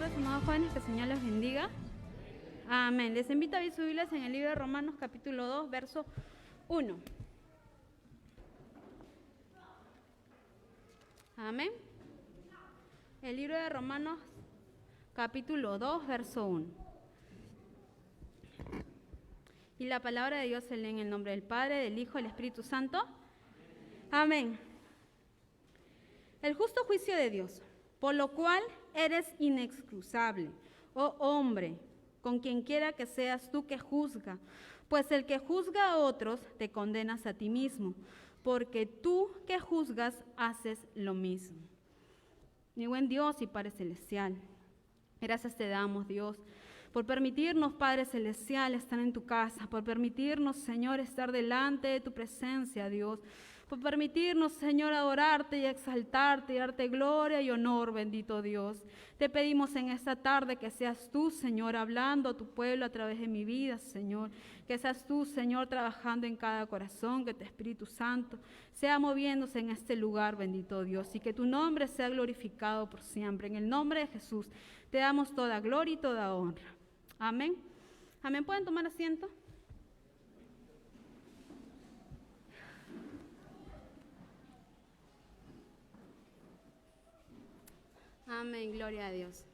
tardes, amados jóvenes, que el Señor los bendiga. Amén. Les invito a abrir sus Biblias en el libro de Romanos, capítulo 2, verso 1. Amén. El libro de Romanos, capítulo 2, verso 1. Y la palabra de Dios se lee en el nombre del Padre, del Hijo y del Espíritu Santo. Amén. El justo juicio de Dios, por lo cual eres inexcusable, oh hombre, con quien quiera que seas tú que juzga, pues el que juzga a otros te condenas a ti mismo, porque tú que juzgas haces lo mismo. Mi buen Dios y Padre Celestial, gracias te damos, Dios, por permitirnos, Padre Celestial, estar en tu casa, por permitirnos, Señor, estar delante de tu presencia, Dios, por permitirnos, Señor, adorarte y exaltarte y darte gloria y honor, bendito Dios. Te pedimos en esta tarde que seas tú, Señor, hablando a tu pueblo a través de mi vida, Señor. Que seas tú, Señor, trabajando en cada corazón, que tu Espíritu Santo sea moviéndose en este lugar, bendito Dios, y que tu nombre sea glorificado por siempre. En el nombre de Jesús te damos toda gloria y toda honra. Amén. Amén. ¿Pueden tomar asiento? Amén, gloria a Dios.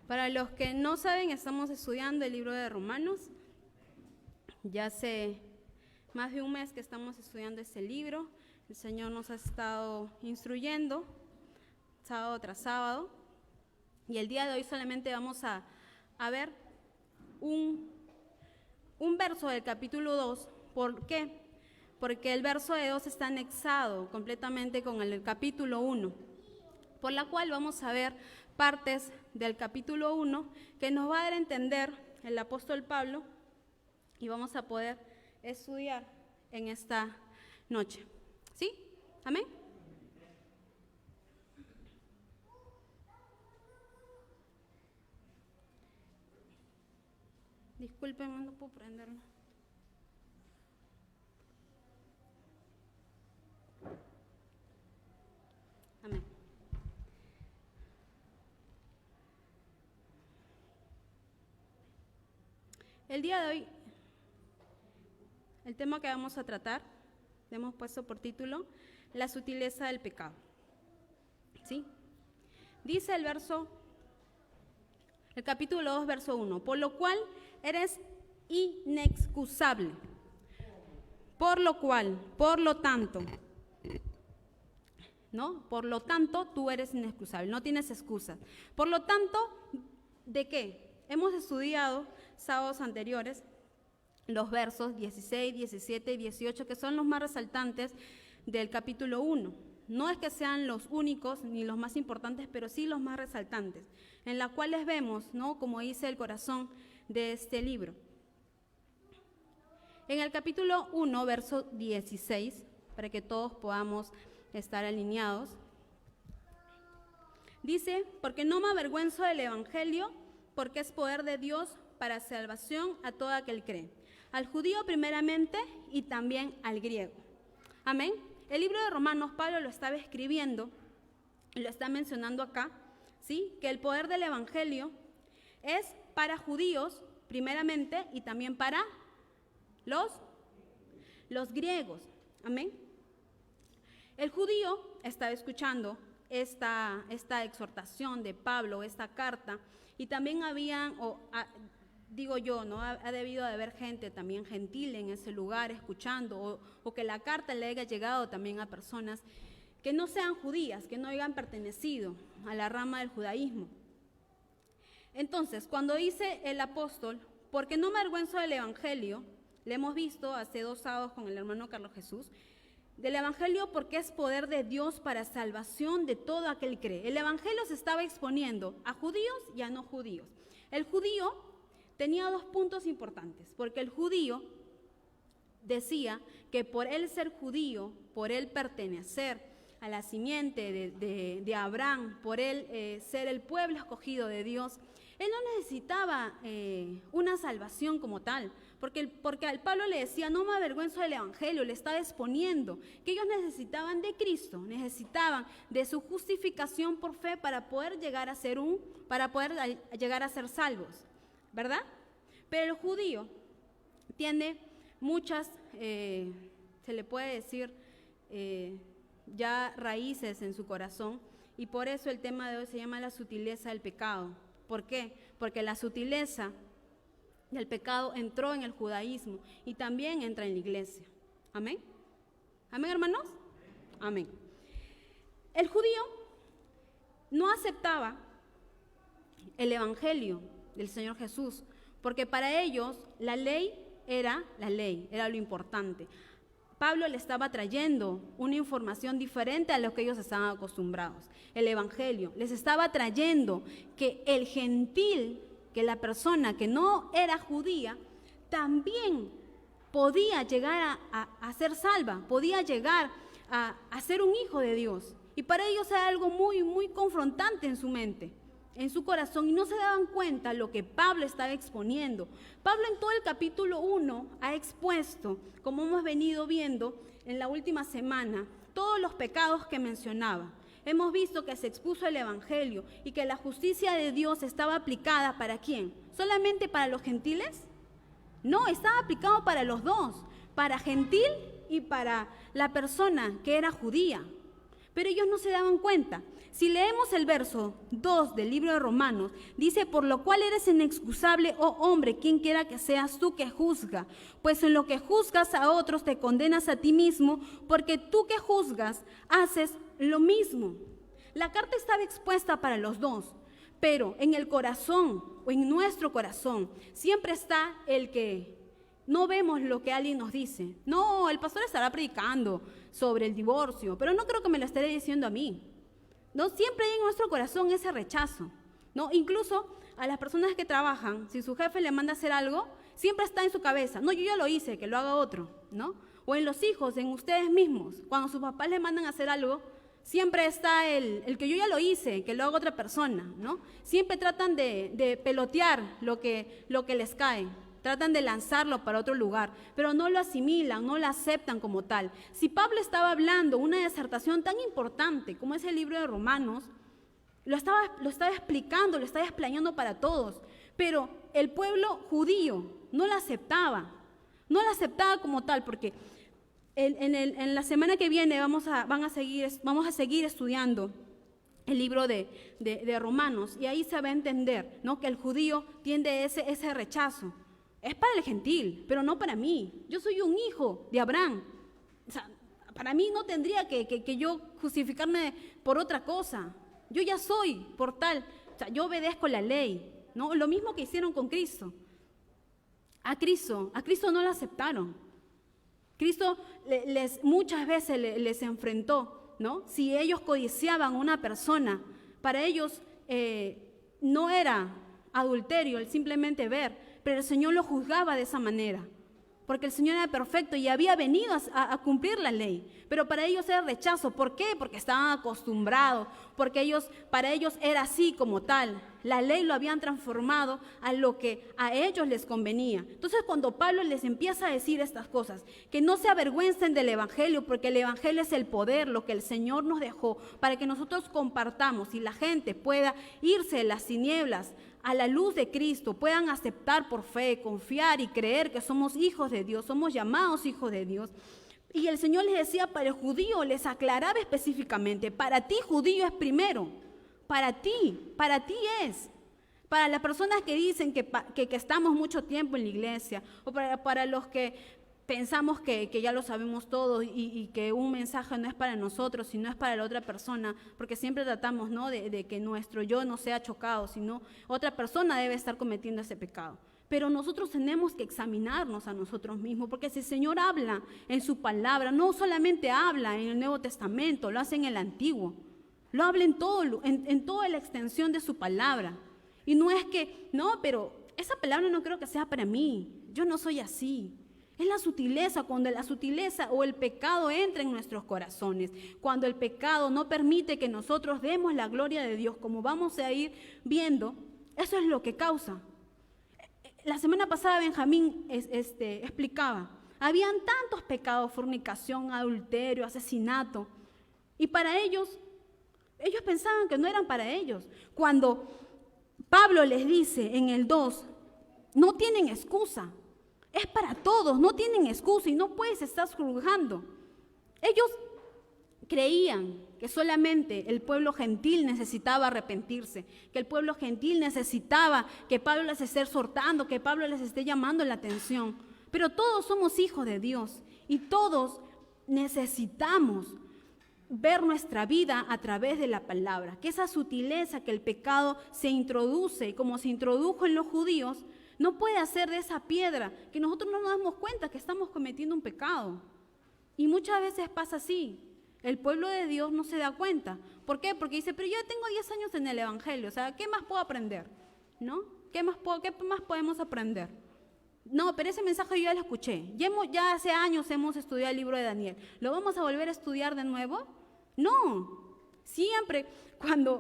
Para los que no saben, estamos estudiando el libro de Romanos. Ya hace más de un mes que estamos estudiando este libro. El Señor nos ha estado instruyendo sábado tras sábado. Y el día de hoy solamente vamos a ver un verso del capítulo 2. ¿Por qué? Porque el verso de 2 está anexado completamente con el capítulo 1, por la cual vamos a ver partes del capítulo 1 que nos va a dar a entender el apóstol Pablo y vamos a poder estudiar en esta noche. ¿Sí? ¿Amén? Disculpen, no puedo prenderlo. Amén. El día de hoy, el tema que vamos a tratar, le hemos puesto por título, la sutileza del pecado. ¿Sí? Dice el capítulo 2, verso 1, por lo cual eres inexcusable. Por lo tanto, ¿no? Por lo tanto, tú eres inexcusable, no tienes excusas. Por lo tanto, ¿de qué? Hemos estudiado sábados anteriores los versos 16, 17 y 18, que son los más resaltantes del capítulo 1. No es que sean los únicos ni los más importantes, pero sí los más resaltantes, en las cuales vemos, ¿no?, como dice el corazón de este libro. En el capítulo 1, verso 16, para que todos podamos estar alineados, dice, porque no me avergüenzo del evangelio, porque es poder de Dios para salvación a todo aquel que cree, al judío primeramente y también al griego. Amén. El libro de Romanos, Pablo lo estaba escribiendo, lo está mencionando acá, ¿sí?, que el poder del evangelio es para judíos primeramente y también para los griegos. Amén. El judío estaba escuchando esta exhortación de Pablo, esta carta, y también digo yo, ¿no?, ha debido de haber gente también gentil en ese lugar escuchando, o que la carta le haya llegado también a personas que no sean judías, que no hayan pertenecido a la rama del judaísmo. Entonces, cuando dice el apóstol, porque no me avergüenzo del evangelio, le hemos visto hace 2 sábados con el hermano Carlos Jesús, del evangelio porque es poder de Dios para salvación de todo aquel que cree. El evangelio se estaba exponiendo a judíos y a no judíos. El judío tenía 2 puntos importantes, porque el judío decía que por él ser judío, por él pertenecer a la simiente de Abraham, por él ser el pueblo escogido de Dios, Él no necesitaba una salvación como tal, porque al Pablo le decía, no me avergüenzo del Evangelio, le estaba exponiendo que ellos necesitaban de Cristo, necesitaban de su justificación por fe para poder llegar a ser salvos, ¿verdad? Pero el judío tiene muchas, se le puede decir, ya raíces en su corazón, y por eso el tema de hoy se llama la sutileza del pecado. ¿Por qué? Porque la sutileza del pecado entró en el judaísmo y también entra en la iglesia. ¿Amén? ¿Amén, hermanos? Amén. El judío no aceptaba el evangelio del Señor Jesús, porque para ellos la ley era lo importante. Pablo le estaba trayendo una información diferente a lo que ellos estaban acostumbrados. El evangelio les estaba trayendo que el gentil, que la persona que no era judía, también podía llegar a ser salva, podía llegar a ser un hijo de Dios. Y para ellos era algo muy, muy confrontante en su mente, en su corazón, y no se daban cuenta lo que Pablo estaba exponiendo. Pablo en todo el capítulo 1 ha expuesto, como hemos venido viendo en la última semana, todos los pecados que mencionaba. Hemos visto que se expuso el evangelio y que la justicia de Dios estaba aplicada ¿para quién? ¿Solamente para los gentiles? No, estaba aplicado para los dos, para gentil y para la persona que era judía. Pero ellos no se daban cuenta. Si leemos el verso 2 del libro de Romanos, dice, por lo cual eres inexcusable, oh hombre, quien quiera que seas tú que juzga, pues en lo que juzgas a otros te condenas a ti mismo, porque tú que juzgas haces lo mismo. La carta estaba expuesta para los dos, pero en el corazón o en nuestro corazón siempre está el que no vemos lo que alguien nos dice. No, el pastor estará predicando sobre el divorcio, pero no creo que me lo esté diciendo a mí. No, siempre hay en nuestro corazón ese rechazo, ¿no? Incluso a las personas que trabajan, si su jefe le manda a hacer algo, siempre está en su cabeza, no, yo ya lo hice, que lo haga otro, ¿no? O en los hijos, en ustedes mismos, cuando sus papás les mandan a hacer algo, siempre está el que yo ya lo hice, que lo haga otra persona, ¿no? Siempre tratan de pelotear lo que les cae. Tratan de lanzarlo para otro lugar, pero no lo asimilan, no lo aceptan como tal. Si Pablo estaba hablando una disertación tan importante como es el libro de Romanos, lo estaba explicando, lo estaba explayando para todos, pero el pueblo judío no lo aceptaba como tal, porque en la semana que viene vamos a seguir estudiando el libro de Romanos, y ahí se va a entender, ¿no?, que el judío tiene ese rechazo. Es para el gentil, pero no para mí. Yo soy un hijo de Abraham. O sea, para mí no tendría que yo justificarme por otra cosa. Yo ya soy por tal. O sea, yo obedezco la ley, ¿no? Lo mismo que hicieron con Cristo. A Cristo no lo aceptaron. Cristo muchas veces les enfrentó, ¿no? Si ellos codiciaban a una persona, para ellos no era adulterio el simplemente ver, pero el Señor lo juzgaba de esa manera, porque el Señor era perfecto y había venido a cumplir la ley, pero para ellos era rechazo. ¿Por qué? Porque estaban acostumbrados, porque para ellos era así como tal. La ley lo habían transformado a lo que a ellos les convenía. Entonces, cuando Pablo les empieza a decir estas cosas, que no se avergüencen del evangelio, porque el evangelio es el poder, lo que el Señor nos dejó para que nosotros compartamos y la gente pueda irse de las tinieblas a la luz de Cristo, puedan aceptar por fe, confiar y creer que somos hijos de Dios, somos llamados hijos de Dios. Y el Señor les decía, para el judío, les aclaraba específicamente, para ti judío es primero, para ti es. Para las personas que dicen que estamos mucho tiempo en la iglesia, o para los que pensamos que ya lo sabemos todo y que un mensaje no es para nosotros, sino es para la otra persona, porque siempre tratamos, ¿no?, de que nuestro yo no sea chocado, sino otra persona debe estar cometiendo ese pecado. Pero nosotros tenemos que examinarnos a nosotros mismos, porque si el Señor habla en su palabra, no solamente habla en el Nuevo Testamento, lo hace en el Antiguo, lo habla en toda la extensión de su palabra. Y no es que, no, pero esa palabra no creo que sea para mí, yo no soy así. Es la sutileza, cuando la sutileza o el pecado entra en nuestros corazones, cuando el pecado no permite que nosotros demos la gloria de Dios, como vamos a ir viendo Eso es lo que causa. La semana pasada Benjamín explicaba, habían tantos pecados, fornicación, adulterio, asesinato, y para ellos pensaban que no eran para ellos. Cuando Pablo les dice en el 2, no tienen excusa, es para todos, no tienen excusa y no puedes estar juzgando. Ellos creían que solamente el pueblo gentil necesitaba arrepentirse, que el pueblo gentil necesitaba que Pablo les esté exhortando, que Pablo les esté llamando la atención. Pero todos somos hijos de Dios y todos necesitamos ver nuestra vida a través de la palabra, que esa sutileza que el pecado se introduce, como se introdujo en los judíos, no puede hacer de esa piedra que nosotros no nos damos cuenta que estamos cometiendo un pecado. Y muchas veces pasa así. El pueblo de Dios no se da cuenta. ¿Por qué? Porque dice, pero yo tengo 10 años en el Evangelio, o sea, ¿qué más puedo aprender? ¿No? ¿Qué más podemos aprender? No, pero ese mensaje yo ya lo escuché. Ya hace años hemos estudiado el libro de Daniel. ¿Lo vamos a volver a estudiar de nuevo? No. Siempre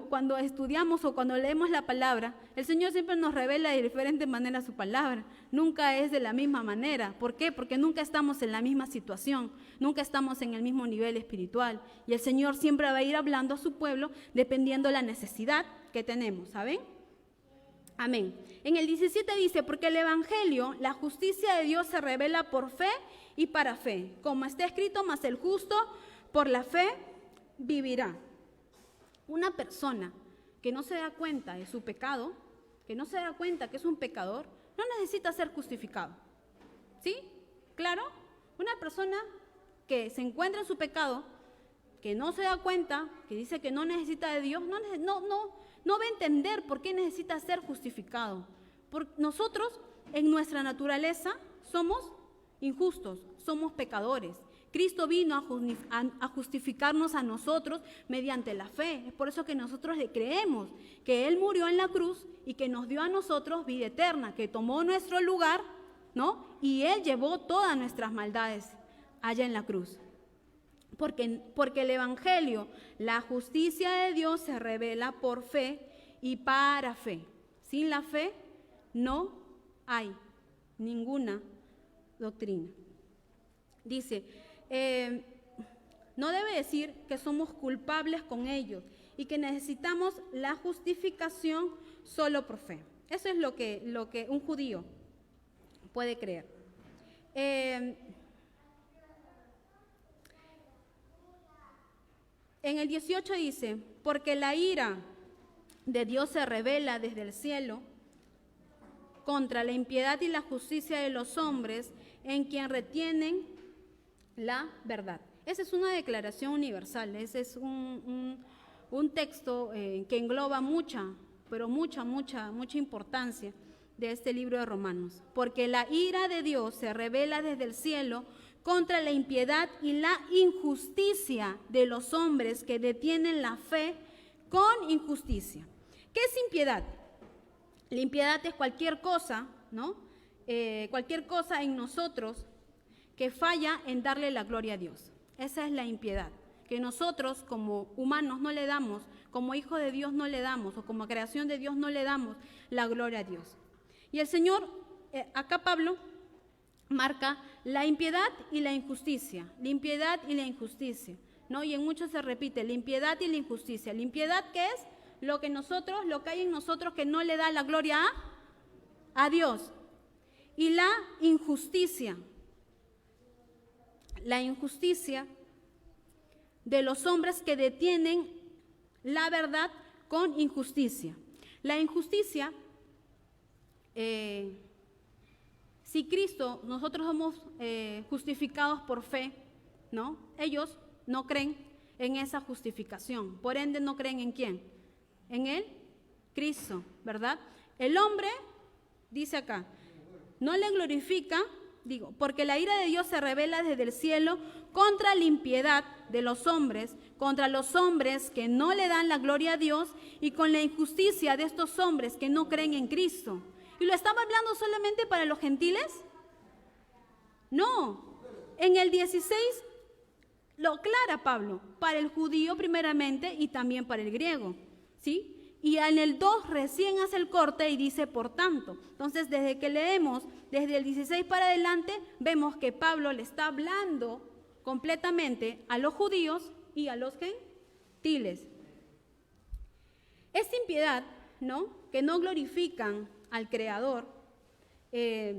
cuando estudiamos o cuando leemos la palabra, el Señor siempre nos revela de diferente manera su palabra. Nunca es de la misma manera. ¿Por qué? Porque nunca estamos en la misma situación, nunca estamos en el mismo nivel espiritual. Y el Señor siempre va a ir hablando a su pueblo dependiendo de la necesidad que tenemos, ¿saben? Amén. En el 17 dice, porque el Evangelio, la justicia de Dios se revela por fe y para fe. Como está escrito, mas el justo por la fe vivirá. Una persona que no se da cuenta de su pecado, que no se da cuenta que es un pecador, no necesita ser justificado. ¿Sí? ¿Claro? Una persona que se encuentra en su pecado, que no se da cuenta, que dice que no necesita de Dios, no va a entender por qué necesita ser justificado. Porque nosotros, en nuestra naturaleza, somos injustos, somos pecadores. Cristo vino a justificarnos a nosotros mediante la fe. Es por eso que nosotros le creemos que Él murió en la cruz y que nos dio a nosotros vida eterna, que tomó nuestro lugar, ¿no? Y Él llevó todas nuestras maldades allá en la cruz. Porque el Evangelio, la justicia de Dios se revela por fe y para fe. Sin la fe no hay ninguna doctrina. Dice, no debe decir que somos culpables con ellos y que necesitamos la justificación solo por fe. Eso es lo que un judío puede creer. En el 18 dice, porque la ira de Dios se revela desde el cielo contra la impiedad y la justicia de los hombres en quien retienen la verdad. Esa es una declaración universal, ese es un texto que engloba mucha importancia de este libro de Romanos. Porque la ira de Dios se revela desde el cielo contra la impiedad y la injusticia de los hombres que detienen la fe con injusticia. ¿Qué es impiedad? La impiedad es cualquier cosa, ¿no? Cualquier cosa en nosotros que falla en darle la gloria a Dios. Esa es la impiedad, que nosotros como humanos no le damos, como hijos de Dios no le damos, o como creación de Dios no le damos la gloria a Dios. Y el Señor, acá Pablo, marca la impiedad y la injusticia, la impiedad y la injusticia, ¿no? Y en muchos se repite, la impiedad y la injusticia. ¿La impiedad qué es? Lo que hay en nosotros que no le da la gloria a Dios. Y la injusticia de los hombres que detienen la verdad con injusticia. La injusticia, si Cristo, nosotros somos justificados por fe, ¿no? Ellos no creen en esa justificación, por ende no creen en quién, en el Cristo, ¿verdad? El hombre, dice acá, no le glorifica, porque la ira de Dios se revela desde el cielo contra la impiedad de los hombres, contra los hombres que no le dan la gloria a Dios y con la injusticia de estos hombres que no creen en Cristo. ¿Y lo estaba hablando solamente para los gentiles? No. En el 16 lo aclara Pablo, para el judío primeramente y también para el griego, ¿sí? Y en el 2 recién hace el corte y dice por tanto. Entonces, desde que leemos, desde el 16 para adelante, vemos que Pablo le está hablando completamente a los judíos y a los gentiles. Esta impiedad, ¿no?, que no glorifican al Creador, es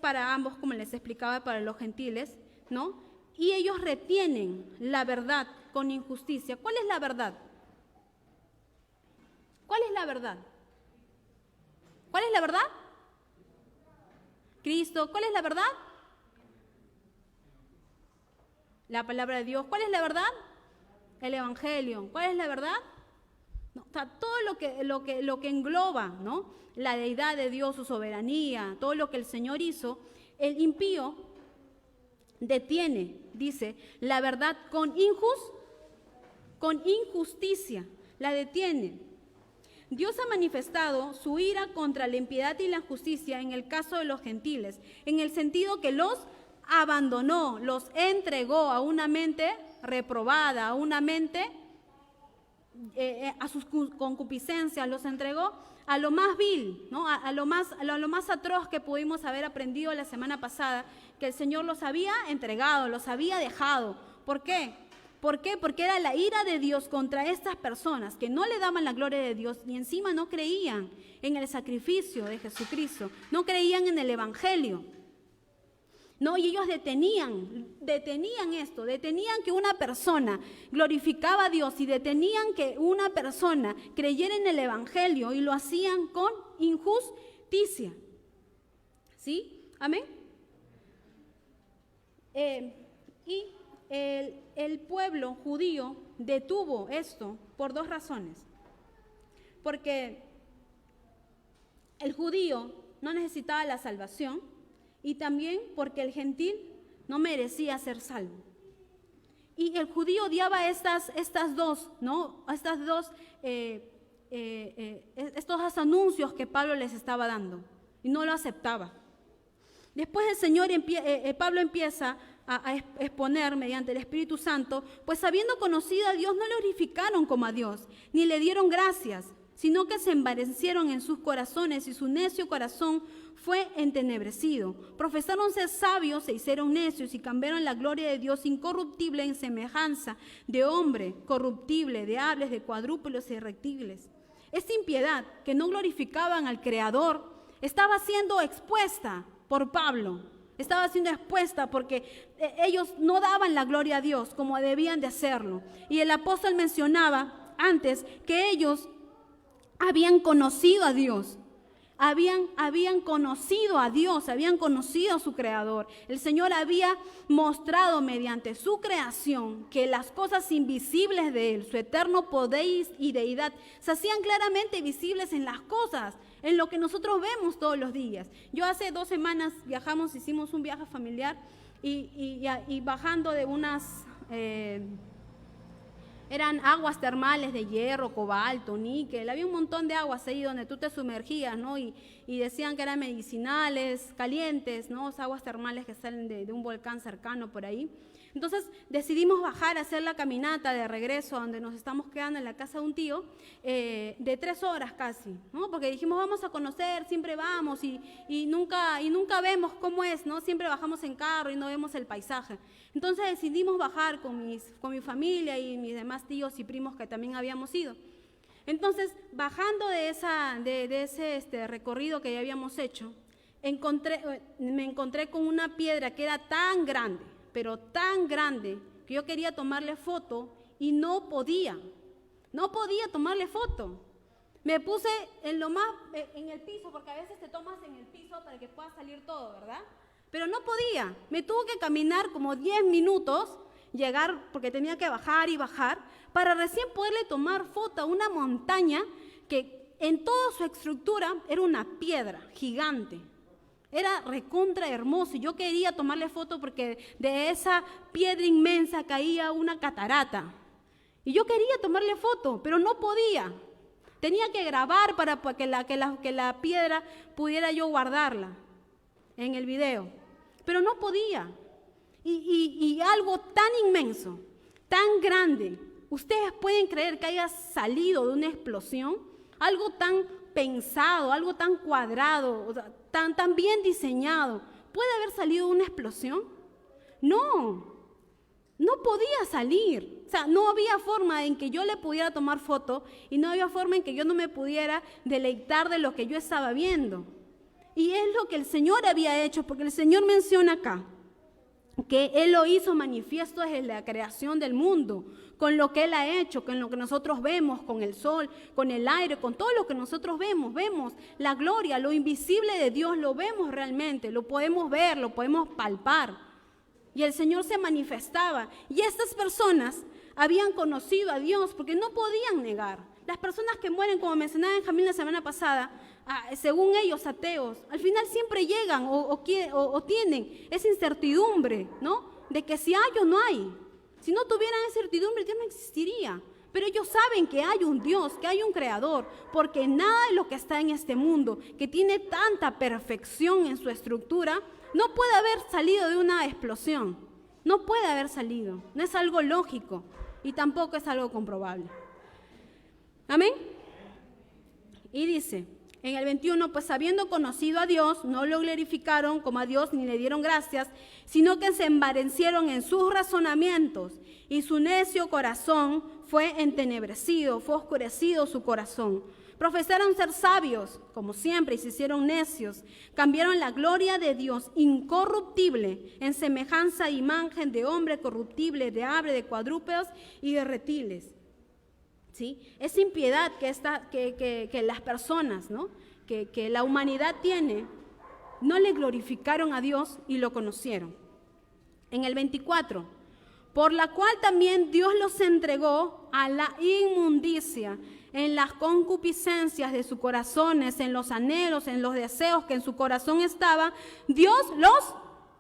para ambos, como les explicaba, para los gentiles, ¿no? Y ellos retienen la verdad con injusticia. ¿Cuál es la verdad? ¿Cuál es la verdad? ¿Cuál es la verdad? Cristo. ¿Cuál es la verdad? La palabra de Dios. ¿Cuál es la verdad? El Evangelio. ¿Cuál es la verdad? No, o sea, todo lo que engloba, ¿no?, la deidad de Dios, su soberanía, todo lo que el Señor hizo, el impío detiene, dice, la verdad con injusticia, la detiene. Dios ha manifestado su ira contra la impiedad y la injusticia en el caso de los gentiles, en el sentido que los abandonó, los entregó a una mente reprobada, a una mente, a sus concupiscencias, los entregó a lo más vil, ¿no?, a lo más atroz que pudimos haber aprendido la semana pasada, que el Señor los había entregado, los había dejado. ¿Por qué? ¿Por qué? Porque era la ira de Dios contra estas personas que no le daban la gloria de Dios y encima no creían en el sacrificio de Jesucristo, no creían en el Evangelio. No, y ellos detenían esto, detenían que una persona glorificaba a Dios y detenían que una persona creyera en el Evangelio y lo hacían con injusticia. ¿Sí? Amén. Y el pueblo judío detuvo esto por dos razones. Porque el judío no necesitaba la salvación, y también porque el gentil no merecía ser salvo. Y el judío odiaba estas dos, ¿no?, estos anuncios que Pablo les estaba dando, y no lo aceptaba. Después Pablo empieza a exponer mediante el Espíritu Santo, pues habiendo conocido a Dios no le glorificaron como a Dios, ni le dieron gracias, sino que se envanecieron en sus corazones y su necio corazón fue entenebrecido. Profesaron ser sabios, se hicieron necios y cambiaron la gloria de Dios incorruptible en semejanza de hombre corruptible, de aves, de cuadrúpedos y reptiles. Esta impiedad que no glorificaban al Creador estaba siendo expuesta por Pablo. Estaba siendo expuesta porque ellos no daban la gloria a Dios como debían de hacerlo. Y el apóstol mencionaba antes que ellos habían conocido a Dios. Habían conocido a Dios, habían conocido a su Creador. El Señor había mostrado mediante su creación que las cosas invisibles de Él, su eterno poder y deidad, se hacían claramente visibles en las cosas, en lo que nosotros vemos todos los días. Yo hace 2 semanas hicimos un viaje familiar y bajando de unas... eran aguas termales de hierro, cobalto, níquel, había un montón de aguas ahí donde tú te sumergías, ¿no? Y decían que eran medicinales, calientes, ¿no? Aguas termales que salen de un volcán cercano por ahí. Entonces decidimos bajar a hacer la caminata de regreso a donde nos estamos quedando en la casa de un tío, de 3 horas casi, ¿no? Porque dijimos vamos a conocer, siempre vamos y nunca vemos cómo es, ¿no? Siempre bajamos en carro y no vemos el paisaje. Entonces decidimos bajar con mi familia y mis demás tíos y primos que también habíamos ido. Entonces, bajando de ese recorrido que ya habíamos hecho, me encontré con una piedra que era tan grande, pero tan grande, que yo quería tomarle foto y no podía tomarle foto. Me puse en el piso, porque a veces te tomas en el piso para que pueda salir todo, ¿verdad? Pero no podía, me tuve que caminar como 10 minutos, llegar, porque tenía que bajar y bajar, para recién poderle tomar foto a una montaña que en toda su estructura era una piedra gigante. Era recontra hermoso y yo quería tomarle foto porque de esa piedra inmensa caía una catarata. Y yo quería tomarle foto, pero no podía. Tenía que grabar para que la piedra pudiera yo guardarla en el video. Pero no podía. y algo tan inmenso, tan grande, ¿ustedes pueden creer que haya salido de una explosión? Algo tan pensado, algo tan cuadrado, o sea, tan bien diseñado, ¿puede haber salido de una explosión? No podía salir. O sea, no había forma en que yo le pudiera tomar foto y no había forma en que yo no me pudiera deleitar de lo que yo estaba viendo. Y es lo que el Señor había hecho, porque el Señor menciona acá que Él lo hizo manifiesto desde la creación del mundo, con lo que Él ha hecho, con lo que nosotros vemos, con el sol, con el aire, con todo lo que nosotros vemos la gloria, lo invisible de Dios, lo vemos realmente, lo podemos ver, lo podemos palpar. Y el Señor se manifestaba, y estas personas habían conocido a Dios porque no podían negar. Las personas que mueren, como mencionaba Benjamín la semana pasada, según ellos ateos, al final siempre llegan o tienen esa incertidumbre, ¿no? De que si hay o no hay. Si no tuvieran esa incertidumbre, Dios no existiría. Pero ellos saben que hay un Dios, que hay un creador, porque nada de lo que está en este mundo, que tiene tanta perfección en su estructura, no puede haber salido de una explosión. No puede haber salido. No es algo lógico y tampoco es algo comprobable. Amén. Y dice en el 21, pues habiendo conocido a Dios, no lo glorificaron como a Dios ni le dieron gracias, sino que se envanecieron en sus razonamientos y su necio corazón fue entenebrecido, fue oscurecido su corazón. Profesaron ser sabios, como siempre, y se hicieron necios. Cambiaron la gloria de Dios incorruptible en semejanza e imagen de hombre corruptible, de ave, de cuadrúpedos y de reptiles. ¿Sí? Esa impiedad que las personas, ¿no? que la humanidad tiene, no le glorificaron a Dios y lo conocieron. En el 24, por la cual también Dios los entregó a la inmundicia en las concupiscencias de sus corazones, en los anhelos, en los deseos que en su corazón estaban. Dios los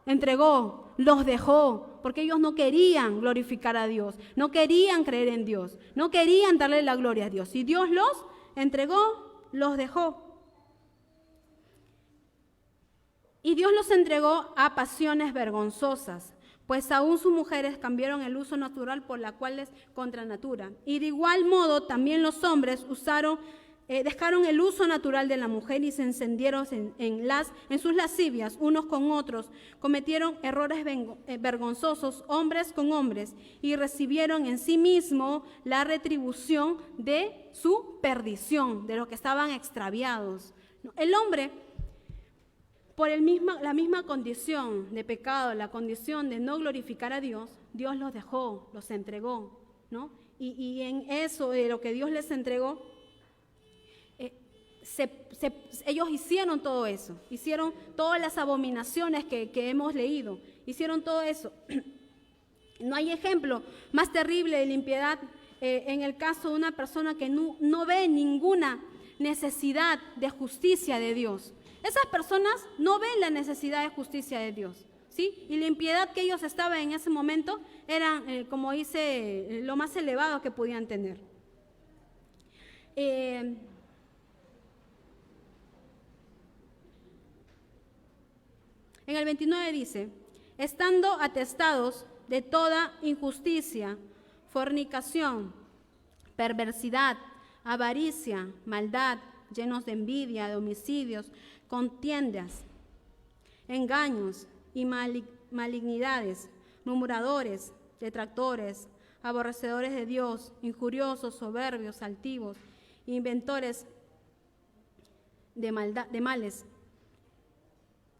entregó, los dejó, porque ellos no querían glorificar a Dios, no querían creer en Dios, no querían darle la gloria a Dios. Y Dios los entregó, los dejó. Y Dios los entregó a pasiones vergonzosas, pues aún sus mujeres cambiaron el uso natural por la cual es contra natura. Y de igual modo también los hombres dejaron el uso natural de la mujer y se encendieron en sus lascivias unos con otros, cometieron errores vergonzosos hombres con hombres y recibieron en sí mismo la retribución de su perdición, de los que estaban extraviados. El hombre, por la misma condición de pecado, la condición de no glorificar a Dios, Dios los dejó, los entregó, ¿no? Y en eso, de lo que Dios les entregó, ellos hicieron todo eso, hicieron todas las abominaciones que hemos leído, hicieron todo eso. No hay ejemplo más terrible de la impiedad en el caso de una persona que no ve ninguna necesidad de justicia de Dios. Esas personas no ven la necesidad de justicia de Dios, ¿sí? Y la impiedad que ellos estaban en ese momento era, como dice, lo más elevado que podían tener. En el 29 dice, estando atestados de toda injusticia, fornicación, perversidad, avaricia, maldad, llenos de envidia, de homicidios, contiendas, engaños y malignidades, murmuradores, detractores, aborrecedores de Dios, injuriosos, soberbios, altivos, inventores de males,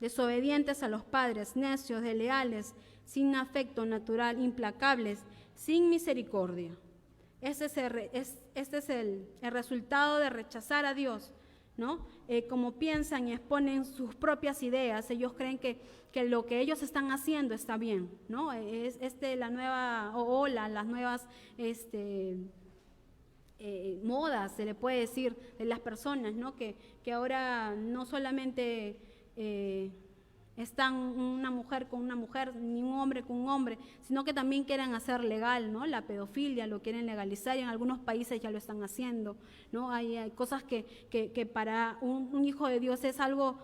desobedientes a los padres, necios, desleales, sin afecto natural, implacables, sin misericordia. Este es el resultado de rechazar a Dios, ¿no? Como piensan y exponen sus propias ideas, ellos creen que lo que ellos están haciendo está bien, ¿no? Es la nueva ola, las nuevas modas, se le puede decir, de las personas, ¿no? Que ahora no solamente están una mujer con una mujer, ni un hombre con un hombre, sino que también quieren hacer legal, ¿no? La pedofilia lo quieren legalizar y en algunos países ya lo están haciendo, ¿no? Hay cosas que para un hijo de Dios es algo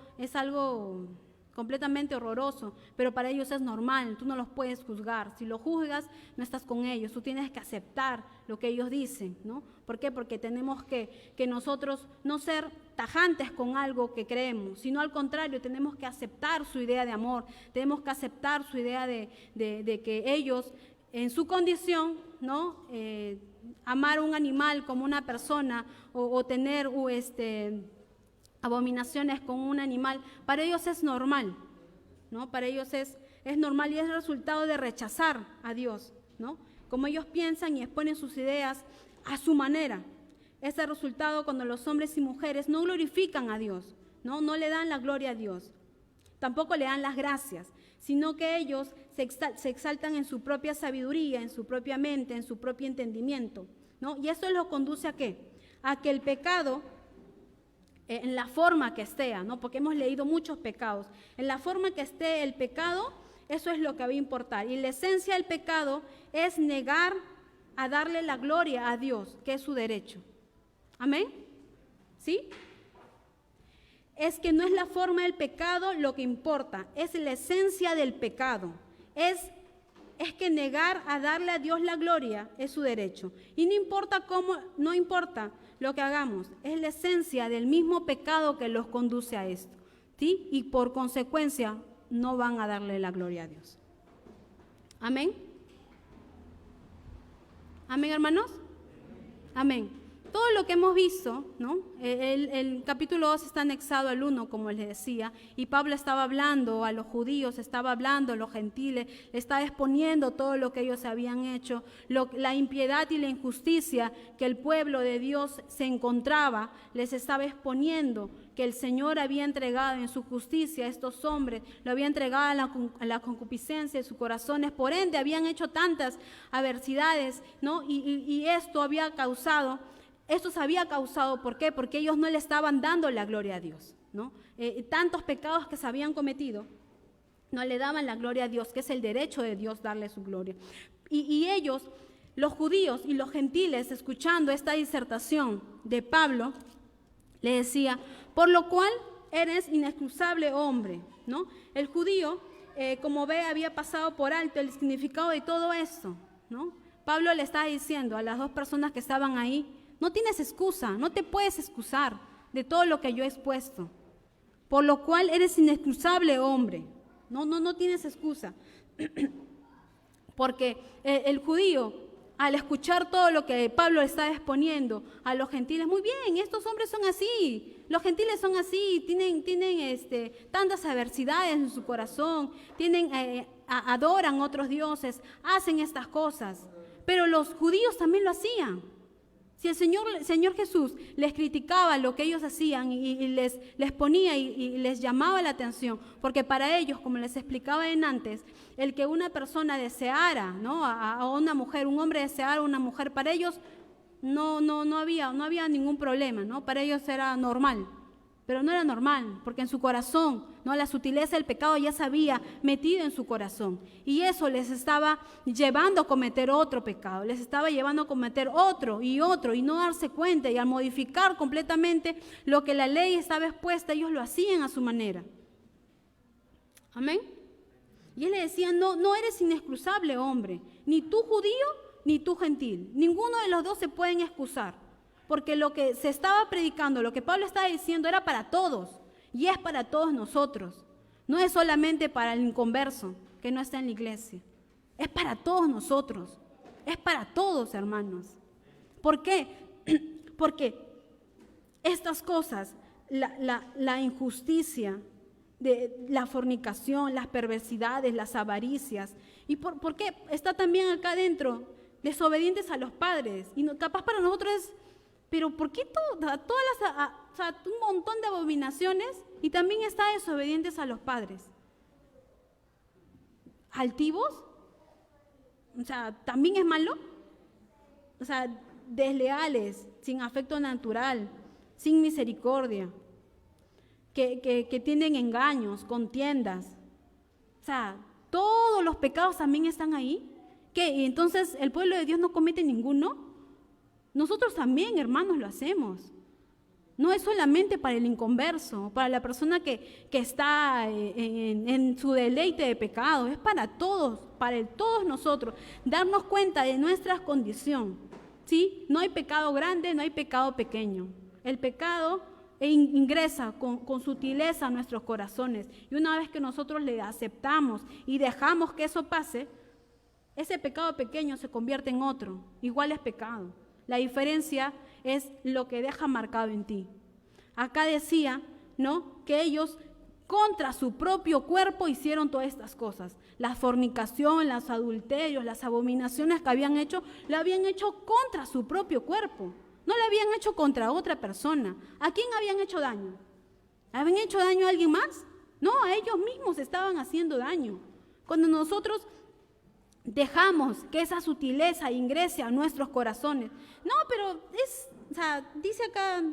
completamente horroroso, pero para ellos es normal, tú no los puedes juzgar. Si lo juzgas, no estás con ellos, tú tienes que aceptar lo que ellos dicen, ¿no? ¿Por qué? Porque tenemos que nosotros no ser tajantes con algo que creemos, sino al contrario, tenemos que aceptar su idea de amor, tenemos que aceptar su idea de que ellos, en su condición, ¿no? Amar a un animal como una persona o tener abominaciones con un animal, para ellos es normal, ¿no? Para ellos es normal y es el resultado de rechazar a Dios, ¿no? Como ellos piensan y exponen sus ideas a su manera. Es el resultado cuando los hombres y mujeres no glorifican a Dios, ¿no? No le dan la gloria a Dios, tampoco le dan las gracias, sino que ellos se exaltan en su propia sabiduría, en su propia mente, en su propio entendimiento, ¿no? Y eso los conduce ¿a qué? A que el pecado, en la forma que esté, ¿no? Porque hemos leído muchos pecados, en la forma que esté el pecado, eso es lo que va a importar. Y la esencia del pecado es negar a darle la gloria a Dios, que es su derecho. ¿Amén? ¿Sí? Es que no es la forma del pecado lo que importa, es la esencia del pecado. Es que negar a darle a Dios la gloria es su derecho. Y no importa cómo, no importa lo que hagamos, es la esencia del mismo pecado que los conduce a esto, ¿sí? Y por consecuencia no van a darle la gloria a Dios. ¿Amén? ¿Amén, hermanos? Amén. Todo lo que hemos visto, ¿no? El capítulo 2 está anexado al 1, como les decía, y Pablo estaba hablando a los judíos, estaba hablando a los gentiles, estaba exponiendo todo lo que ellos habían hecho, la impiedad y la injusticia que el pueblo de Dios se encontraba, les estaba exponiendo que el Señor había entregado en su justicia a estos hombres, lo había entregado a la concupiscencia de sus corazones, por ende habían hecho tantas adversidades, ¿no? Y esto se había causado, ¿por qué? Porque ellos no le estaban dando la gloria a Dios, ¿no? Tantos pecados que se habían cometido, no le daban la gloria a Dios, que es el derecho de Dios darle su gloria. Y ellos, los judíos y los gentiles, escuchando esta disertación de Pablo, le decía, por lo cual eres inexcusable hombre, ¿no? El judío, como ve, había pasado por alto el significado de todo esto, ¿no? Pablo le estaba diciendo a las dos personas que estaban ahí, no tienes excusa, no te puedes excusar de todo lo que yo he expuesto. Por lo cual eres inexcusable hombre. No tienes excusa. Porque el judío, al escuchar todo lo que Pablo estaba exponiendo a los gentiles, muy bien, estos hombres son así, los gentiles son así, tienen tantas adversidades en su corazón, adoran otros dioses, hacen estas cosas. Pero los judíos también lo hacían. Si el Señor Jesús les criticaba lo que ellos hacían y les ponía y les llamaba la atención, porque para ellos, como les explicaba antes, el que una persona deseara, ¿no? a una mujer, un hombre deseara a una mujer, para ellos no había ningún problema, ¿no? Para ellos era normal. Pero no era normal, porque en su corazón, ¿no? La sutileza del pecado ya se había metido en su corazón. Y eso les estaba llevando a cometer otro pecado, les estaba llevando a cometer otro, y no darse cuenta. Y al modificar completamente lo que la ley estaba expuesta, ellos lo hacían a su manera. Amén. Y él le decía, no eres inexcusable, hombre, ni tú judío, ni tú gentil. Ninguno de los dos se pueden excusar. Porque lo que se estaba predicando, lo que Pablo estaba diciendo era para todos y es para todos nosotros. No es solamente para el inconverso que no está en la iglesia. Es para todos nosotros. Es para todos, hermanos. ¿Por qué? Porque estas cosas, la injusticia, la fornicación, las perversidades, las avaricias, ¿y por qué está también acá adentro? Desobedientes a los padres. Y capaz para nosotros es... Pero ¿por qué un montón de abominaciones y también está desobedientes a los padres? ¿Altivos? O sea, ¿también es malo? O sea, desleales, sin afecto natural, sin misericordia, que tienen engaños, contiendas. O sea, todos los pecados también están ahí. ¿Qué? ¿Y entonces el pueblo de Dios no comete ninguno? Nosotros también, hermanos, lo hacemos. No es solamente para el inconverso, para la persona que está en su deleite de pecado, es para todos, todos nosotros, darnos cuenta de nuestra condición, ¿sí? No hay pecado grande, no hay pecado pequeño. El pecado ingresa con sutileza a nuestros corazones, y una vez que nosotros le aceptamos y dejamos que eso pase, ese pecado pequeño se convierte en otro, igual es pecado. La diferencia es lo que deja marcado en ti. Acá decía, ¿no?, que ellos contra su propio cuerpo hicieron todas estas cosas. La fornicación, los adulterios, las abominaciones que habían hecho, lo habían hecho contra su propio cuerpo. No lo habían hecho contra otra persona. ¿A quién habían hecho daño? ¿Habían hecho daño a alguien más? No, a ellos mismos estaban haciendo daño. Cuando nosotros dejamos que esa sutileza ingrese a nuestros corazones. No, pero dice acá,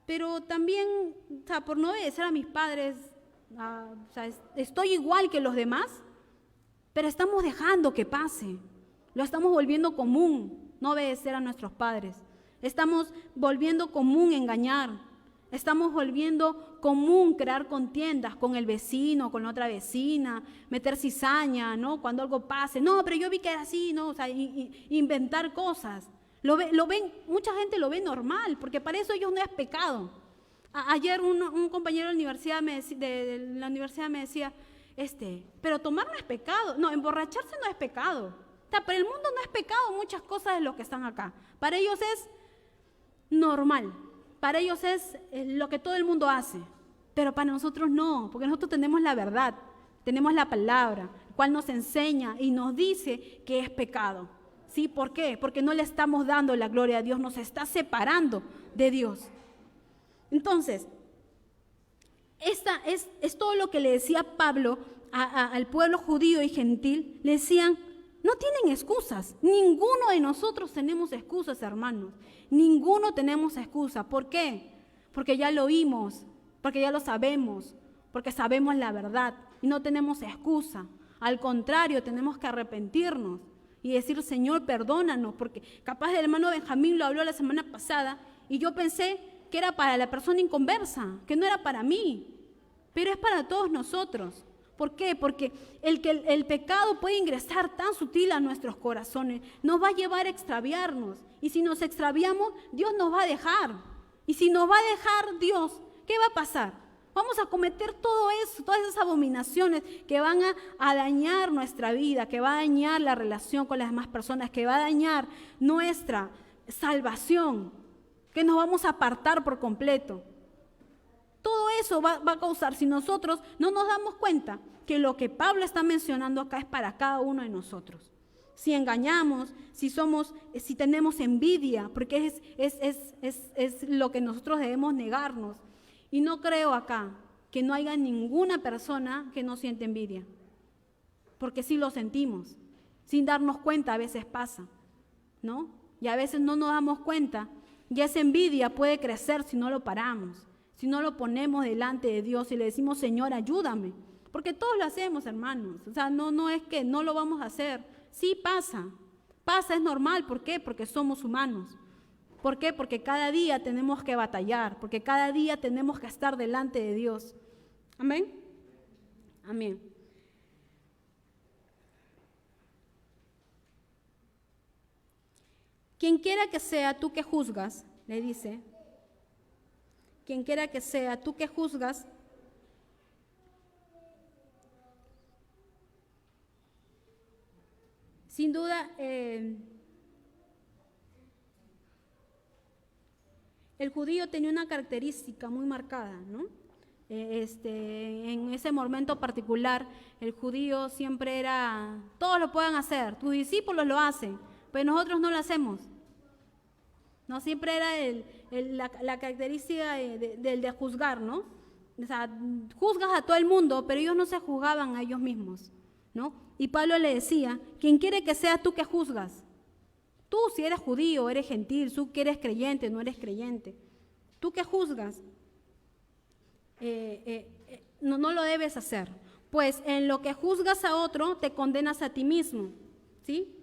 pero también, por no obedecer a mis padres, estoy igual que los demás, pero estamos dejando que pase. Lo estamos volviendo común, no obedecer a nuestros padres. Estamos volviendo común engañar. Estamos volviendo común crear contiendas con el vecino, con la otra vecina, meter cizaña, ¿no? Cuando algo pase. No, pero yo vi que era así, ¿no? Inventar cosas. Mucha gente lo ve normal, porque para eso ellos no es pecado. Ayer un compañero de la universidad me decía, pero tomar no es pecado. No, emborracharse no es pecado. Para el mundo no es pecado muchas cosas de los que están acá. Para ellos es normal. Para ellos es lo que todo el mundo hace, pero para nosotros no, porque nosotros tenemos la verdad, tenemos la palabra, el cual nos enseña y nos dice que es pecado. ¿Sí? ¿Por qué? Porque no le estamos dando la gloria a Dios, nos está separando de Dios. Entonces, esta es todo lo que le decía Pablo al pueblo judío y gentil. Le decían, no tienen excusas, ninguno de nosotros tenemos excusas, hermanos. Ninguno tenemos excusa. ¿Por qué? Porque ya lo oímos, porque ya lo sabemos, porque sabemos la verdad y no tenemos excusa. Al contrario, tenemos que arrepentirnos y decir, Señor, perdónanos, porque capaz el hermano Benjamín lo habló la semana pasada y yo pensé que era para la persona inconversa, que no era para mí, pero es para todos nosotros. ¿Por qué? Porque el pecado puede ingresar tan sutil a nuestros corazones, nos va a llevar a extraviarnos. Y si nos extraviamos, Dios nos va a dejar. Y si nos va a dejar Dios, ¿qué va a pasar? Vamos a cometer todo eso, todas esas abominaciones que van a dañar nuestra vida, que va a dañar la relación con las demás personas, que va a dañar nuestra salvación, que nos vamos a apartar por completo. Todo eso va a causar, si nosotros no nos damos cuenta, que lo que Pablo está mencionando acá es para cada uno de nosotros. Si engañamos, si tenemos envidia, porque es lo que nosotros debemos negarnos. Y no creo acá que no haya ninguna persona que no siente envidia, porque sí lo sentimos, sin darnos cuenta a veces pasa, ¿no? Y a veces no nos damos cuenta, y esa envidia puede crecer si no lo paramos. Si no lo ponemos delante de Dios y le decimos, Señor, ayúdame. Porque todos lo hacemos, hermanos. No es que no lo vamos a hacer. Sí pasa, es normal. ¿Por qué? Porque somos humanos. ¿Por qué? Porque cada día tenemos que batallar, porque cada día tenemos que estar delante de Dios. Amén. Amén. Quien quiera que sea tú que juzgas, le dice, quien quiera que sea tú que juzgas, sin duda, el judío tenía una característica muy marcada, ¿no? En ese momento particular, el judío siempre era, todos lo pueden hacer, tus discípulos lo hacen, pero nosotros no lo hacemos. No siempre era la característica de juzgar, ¿no? O sea, juzgas a todo el mundo, pero ellos no se juzgaban a ellos mismos, ¿no? Y Pablo le decía, quien quiere que seas tú que juzgas. Tú, si eres judío, eres gentil, tú que eres creyente, no eres creyente. Tú que juzgas, no lo debes hacer. Pues en lo que juzgas a otro, te condenas a ti mismo, ¿sí?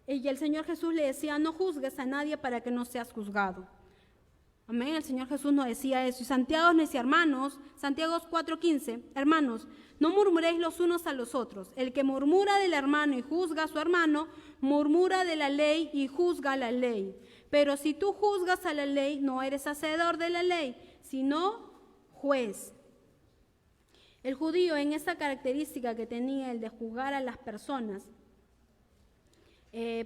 Y el Señor Jesús le decía, no juzgues a nadie para que no seas juzgado. Amén. El Señor Jesús nos decía eso. Y Santiago nos decía, hermanos, Santiago 4:15, hermanos, no murmuréis los unos a los otros. El que murmura del hermano y juzga a su hermano, murmura de la ley y juzga la ley. Pero si tú juzgas a la ley, no eres hacedor de la ley, sino juez. El judío, en esa característica que tenía, el de juzgar a las personas,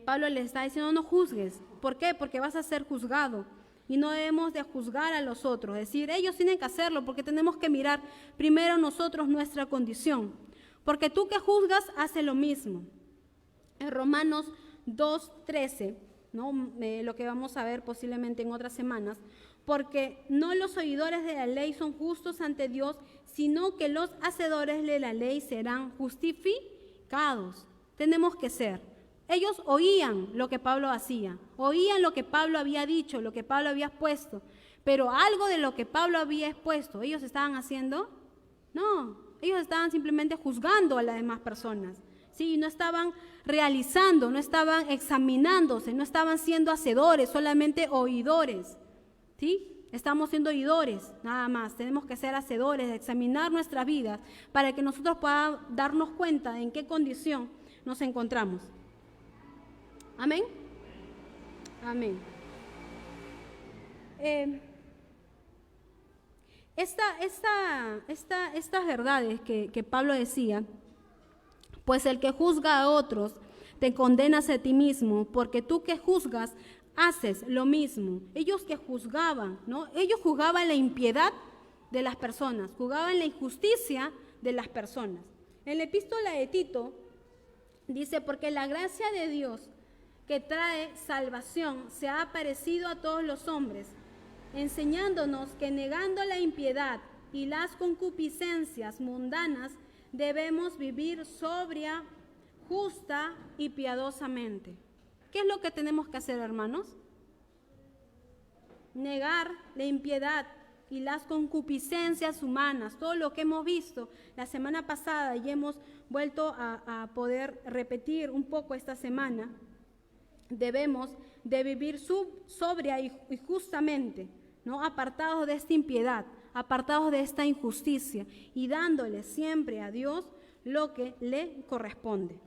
Pablo le está diciendo, no juzgues. ¿Por qué? Porque vas a ser juzgado. Y no debemos de juzgar a los otros, es decir, ellos tienen que hacerlo porque tenemos que mirar primero nosotros nuestra condición. Porque tú que juzgas, hace lo mismo. En Romanos 2:13, ¿no? Lo que vamos a ver posiblemente en otras semanas, porque no los oidores de la ley son justos ante Dios, sino que los hacedores de la ley serán justificados. Tenemos que ser. Ellos oían lo que Pablo hacía, oían lo que Pablo había dicho, lo que Pablo había expuesto, pero algo de lo que Pablo había expuesto, ¿ellos estaban haciendo? No, ellos estaban simplemente juzgando a las demás personas, ¿sí? No estaban realizando, no estaban examinándose, no estaban siendo hacedores, solamente oidores, ¿sí? Estamos siendo oidores, nada más. Tenemos que ser hacedores, examinar nuestras vidas para que nosotros podamos darnos cuenta de en qué condición nos encontramos. Amén. Amén. Estas verdades que Pablo decía, pues el que juzga a otros te condenas a ti mismo, porque tú que juzgas haces lo mismo. Ellos que juzgaban, ¿no? Ellos juzgaban la impiedad de las personas, juzgaban la injusticia de las personas. En la epístola de Tito dice, porque la gracia de Dios que trae salvación se ha aparecido a todos los hombres, enseñándonos que negando la impiedad y las concupiscencias mundanas, debemos vivir sobria, justa y piadosamente. ¿Qué es lo que tenemos que hacer, hermanos? Negar la impiedad y las concupiscencias humanas, todo lo que hemos visto la semana pasada y hemos vuelto a poder repetir un poco esta semana. Debemos de vivir sobria y justamente, ¿no? Apartados de esta impiedad, apartados de esta injusticia y dándole siempre a Dios lo que le corresponde.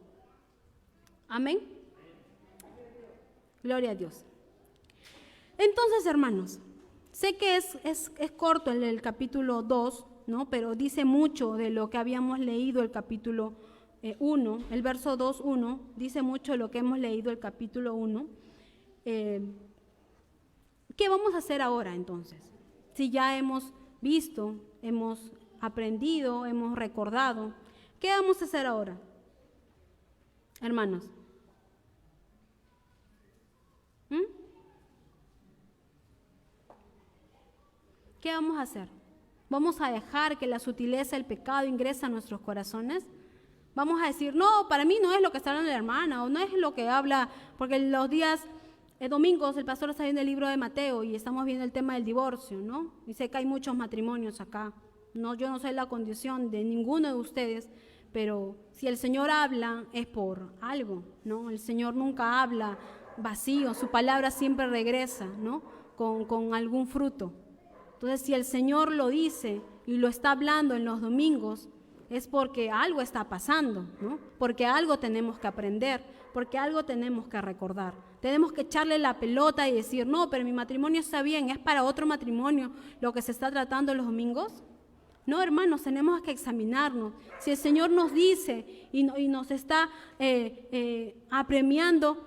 Amén. Gloria a Dios. Entonces, hermanos, sé que es corto el capítulo 2, ¿no? Pero dice mucho de lo que habíamos leído el capítulo 1, el verso 2:1, dice mucho de lo que hemos leído el capítulo 1. ¿Qué vamos a hacer ahora entonces? Si ya hemos visto, hemos aprendido, hemos recordado, ¿qué vamos a hacer ahora, hermanos? ¿Qué vamos a hacer? ¿Vamos a dejar que la sutileza del pecado ingrese a nuestros corazones? Vamos a decir, no, para mí no es lo que está hablando la hermana, o no es lo que habla, porque los días domingos el pastor está viendo el libro de Mateo y estamos viendo el tema del divorcio, ¿no? Y sé que hay muchos matrimonios acá. No, yo no sé la condición de ninguno de ustedes, pero si el Señor habla es por algo, ¿no? El Señor nunca habla vacío, su palabra siempre regresa, ¿no? Con algún fruto. Entonces, si el Señor lo dice y lo está hablando en los domingos, es porque algo está pasando, ¿no? Porque algo tenemos que aprender, porque algo tenemos que recordar. Tenemos que echarle la pelota y decir, no, pero mi matrimonio está bien, es para otro matrimonio lo que se está tratando los domingos. No, hermanos, tenemos que examinarnos. Si el Señor nos dice y nos está apremiando,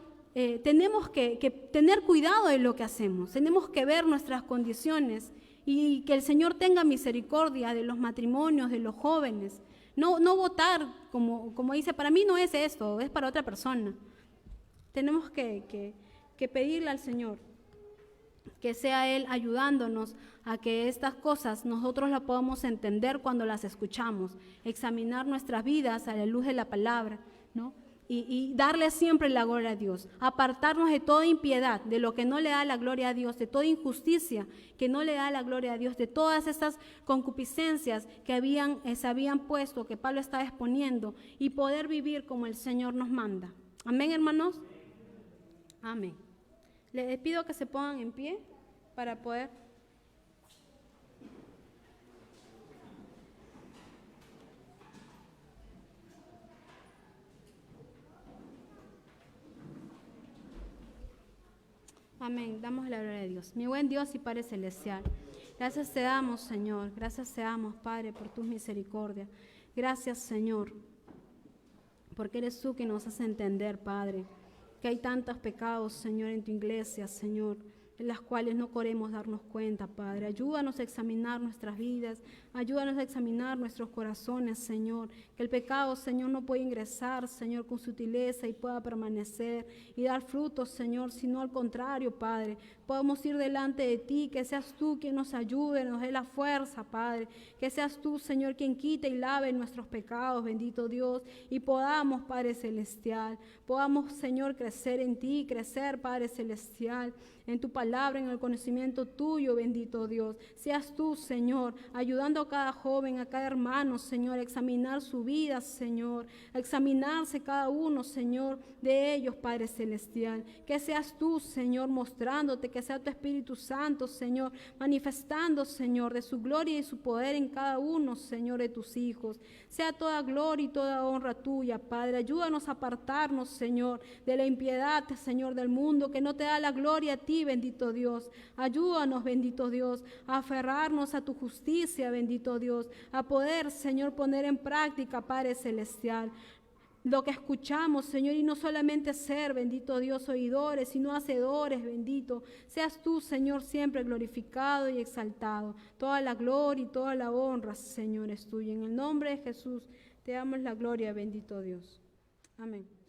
tenemos que tener cuidado de lo que hacemos. Tenemos que ver nuestras condiciones y que el Señor tenga misericordia de los matrimonios, de los jóvenes. No votar, como dice, para mí no es esto, es para otra persona. Tenemos que pedirle al Señor que sea Él ayudándonos a que estas cosas nosotros las podamos entender cuando las escuchamos, examinar nuestras vidas a la luz de la palabra, ¿no? Y darle siempre la gloria a Dios, apartarnos de toda impiedad, de lo que no le da la gloria a Dios, de toda injusticia que no le da la gloria a Dios, de todas estas concupiscencias que se habían puesto, que Pablo estaba exponiendo, y poder vivir como el Señor nos manda. Amén, hermanos. Amén. Les pido que se pongan en pie para poder Amén. Damos la gloria a Dios. Mi buen Dios y Padre Celestial. Gracias te damos, Señor. Gracias te damos, Padre, por tus misericordias. Gracias, Señor, porque eres tú que nos hace entender, Padre, que hay tantos pecados, Señor, en tu iglesia, Señor, en las cuales no queremos darnos cuenta, Padre. Ayúdanos a examinar nuestras vidas, ayúdanos a examinar nuestros corazones, Señor, que el pecado, Señor, no puede ingresar, Señor, con sutileza y pueda permanecer y dar frutos, Señor, sino al contrario, Padre. Podemos ir delante de ti, que seas tú quien nos ayude, nos dé la fuerza, Padre, que seas tú, Señor, quien quite y lave nuestros pecados, bendito Dios, y podamos, Padre Celestial, podamos, Señor, crecer en ti, crecer, Padre Celestial, en tu palabra, en el conocimiento tuyo, bendito Dios. Seas tú, Señor, ayudando a cada joven, a cada hermano, Señor, a examinar su vida, Señor, a examinarse cada uno, Señor, de ellos, Padre Celestial. Que seas tú, Señor, mostrándote, que sea tu Espíritu Santo, Señor, manifestando, Señor, de su gloria y su poder en cada uno, Señor, de tus hijos. Sea toda gloria y toda honra tuya, Padre. Ayúdanos a apartarnos, Señor, de la impiedad, Señor, del mundo, que no te da la gloria a ti, bendito Dios. Ayúdanos, bendito Dios, a aferrarnos a tu justicia, bendito Dios, a poder, Señor, poner en práctica, Padre Celestial, lo que escuchamos, Señor, y no solamente ser, bendito Dios, oidores, sino hacedores, bendito. Seas tú, Señor, siempre glorificado y exaltado. Toda la gloria y toda la honra, Señor, es tuya. En el nombre de Jesús te damos la gloria, bendito Dios. Amén.